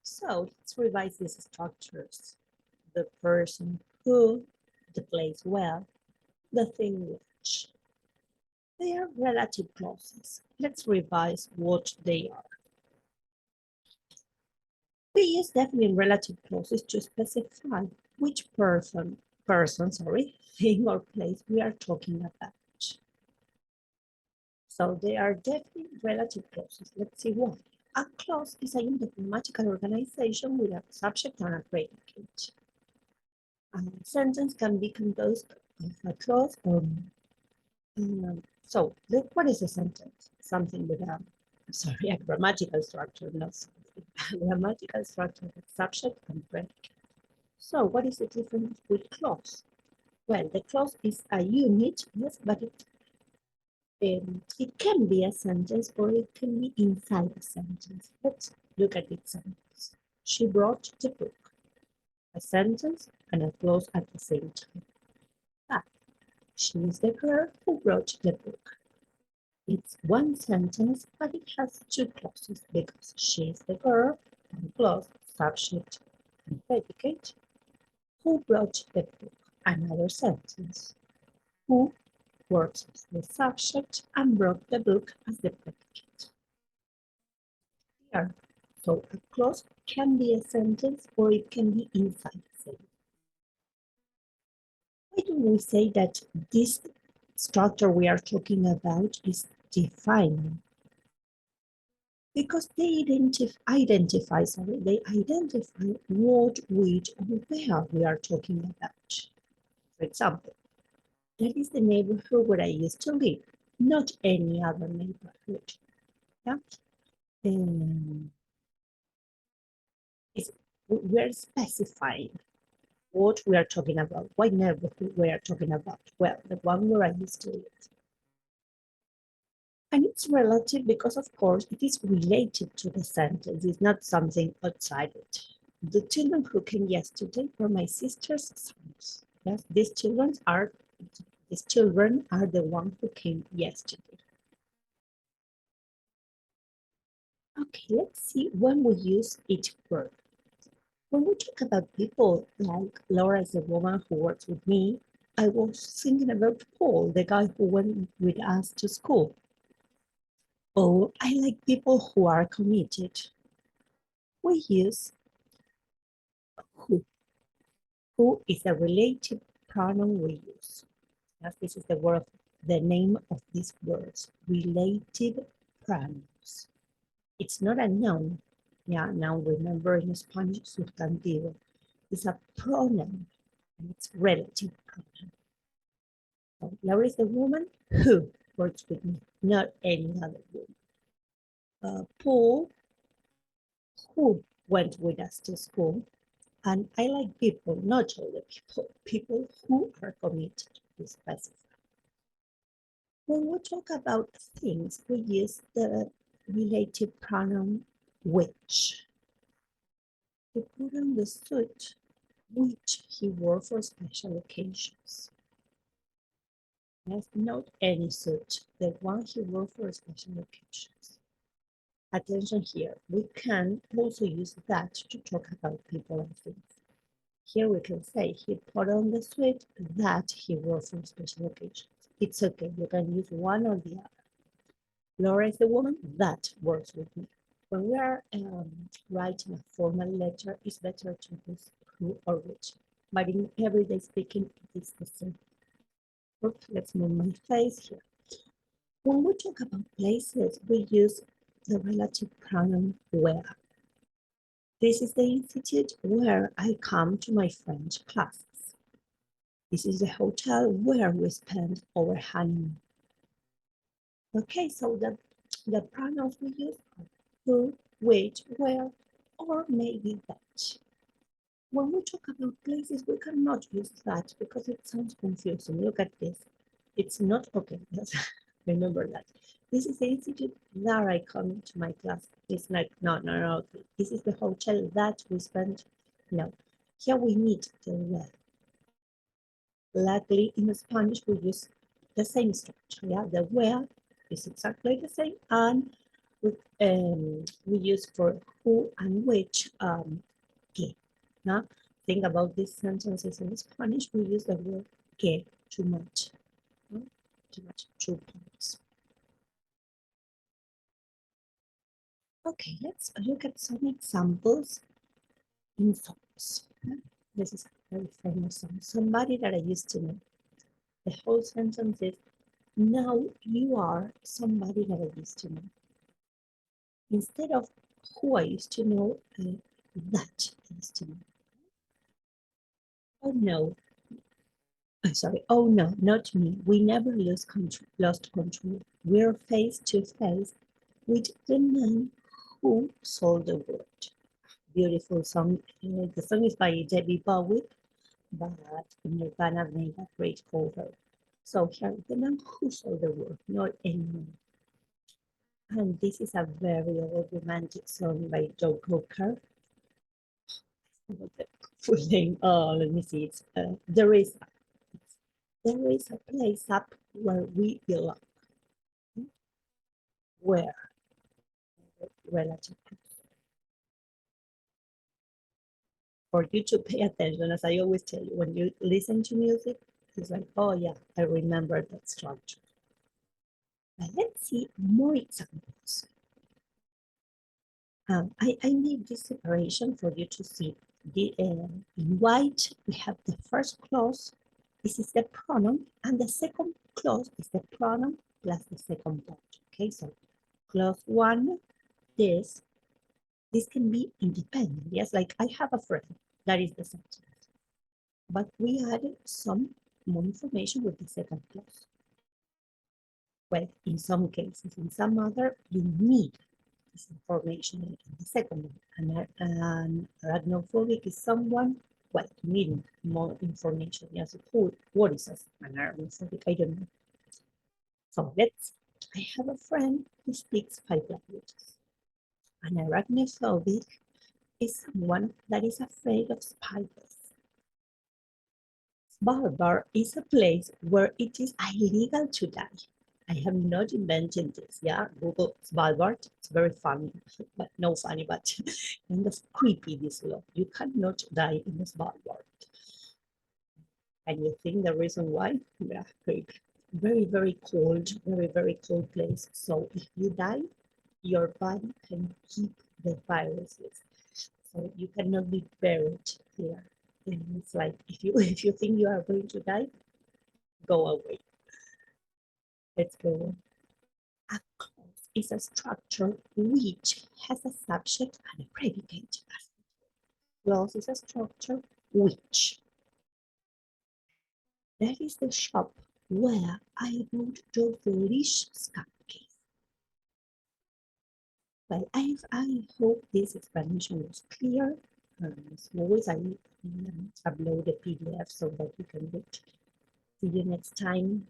So let's revise these structures. The person who, the place where, the thing which. They are relative clauses. Let's revise what they are. We use definite relative clauses to specify which thing or place we are talking about. So they are definite relative clauses. Let's see why. A clause is a unit of grammatical organization with a subject and a predicate. A sentence can be composed of a clause or so what is a sentence? Something with a grammatical structure, not something. A grammatical structure with subject and predicate. So what is the difference with clause? Well, the clause is a unit, yes, but it can be a sentence or it can be inside a sentence. Let's look at examples. She brought the book. A sentence and a clause at the same time. Ah, she is the girl who brought the book. It's one sentence, but it has two clauses because she is the girl and clause, subject and predicate. Who brought the book? Another sentence. Who works as the subject and brought the book as the predicate. Here, so a clause can be a sentence or it can be inside a sentence. Why do we say that this structure we are talking about is defining? Because they identify what, which, or where we are talking about. For example, that is the neighborhood where I used to live, not any other neighborhood. Yeah? We're specifying what we are talking about. What neighborhood we are talking about? Well, the one where I used to live. And it's relative because, of course, it is related to the sentence. It's not something outside it. The children who came yesterday were my sister's sons. Yes, these children are the ones who came yesterday. Okay, let's see when we use each word. When we talk about people like Laura is the woman who works with me, I was thinking about Paul, the guy who went with us to school. Oh, I like people who are committed. We use who. Who is a relative pronoun we use. Yes, this is the name of these words, relative pronouns. It's not a noun. Yeah, now remember in Spanish, sustantivo. It's a pronoun, and it's relative pronoun. So Laura is the woman who works with me, not any other woman. Paul, who went with us to school, and I like people, not all the people who are committed to specify. When we talk about things, we use the relative pronoun which. To put on the suit which he wore for special occasions. Yes, not any suit, the one he wore for special occasions. Attention here, we can also use that to talk about people and things. Here we can say he put on the suit that he wore for special occasions. It's okay, you can use one or the other. Laura is the woman that works with me. When we are writing a formal letter, it's better to use who or which. But in everyday speaking, it is the same. Oops, let's move my face here. When we talk about places, we use the relative pronoun where. This is the institute where I come to my French classes. This is the hotel where we spend our honeymoon. Okay, so the pronouns we use are who, which, where, or maybe that. When we talk about places, we cannot use that because it sounds confusing. Look at this. It's not okay. Yes. Remember that. This is the institute that I come to my class. It's like, no. This is the hotel that we spend. No. Here we need the where. Luckily, in Spanish, we use the same structure. Yeah, the where is exactly the same, and we use for who and which que. Now, think about these sentences in Spanish. We use the word que too much. No? Too much, two points. Okay, let's look at some examples in songs. This is a very famous song. Somebody that I used to know. The whole sentence is, now you are somebody that I used to know. Instead of who I used to know, that I used to know. Oh no, sorry. Oh no, not me. We never lost control. We're face to face with the man who sold the world. Beautiful song. The song is by David Bowie, but Nirvana made a great cover. So here, the man who sold the world, not anyone. And this is a very old romantic song by Joe Cocker. The full name. Oh, let me see. It's there is a place up where we belong. Where relative for you to pay attention, as I always tell you, when you listen to music, it's like, oh yeah, I remember that structure. But let's see more examples. I made this separation for you to see. In white, we have the first clause. This is the pronoun, and the second clause is the pronoun plus the second part. Okay, so clause one, this can be independent. Yes, like I have a friend. That is the sentence. But we added some more information with the second clause. Well, in some cases, in some other, you need this information in the second one. And arachnophobic is someone, well, you need more information. Yes, what is an arachnophobic? I don't know. So I have a friend who speaks 5 languages. An arachnophobic is someone that is afraid of spiders. Svalbard is a place where it is illegal to die. I have not invented this. Yeah, Google Svalbard. It's very funny, but no funny, but kind of creepy. This law. You cannot die in Svalbard. And you think the reason why? Yeah, very cold, very cold place. So if you die, your body can keep the viruses. So you cannot be buried here. And it's like if you think you are going to die, go away. Let's go on. A clause is a structure which has a subject and a predicate. Clause is a structure which. That is the shop where I bought those delicious cupcakes. Well, I hope this explanation was clear. As always, I upload a PDF so that you can read. See you next time.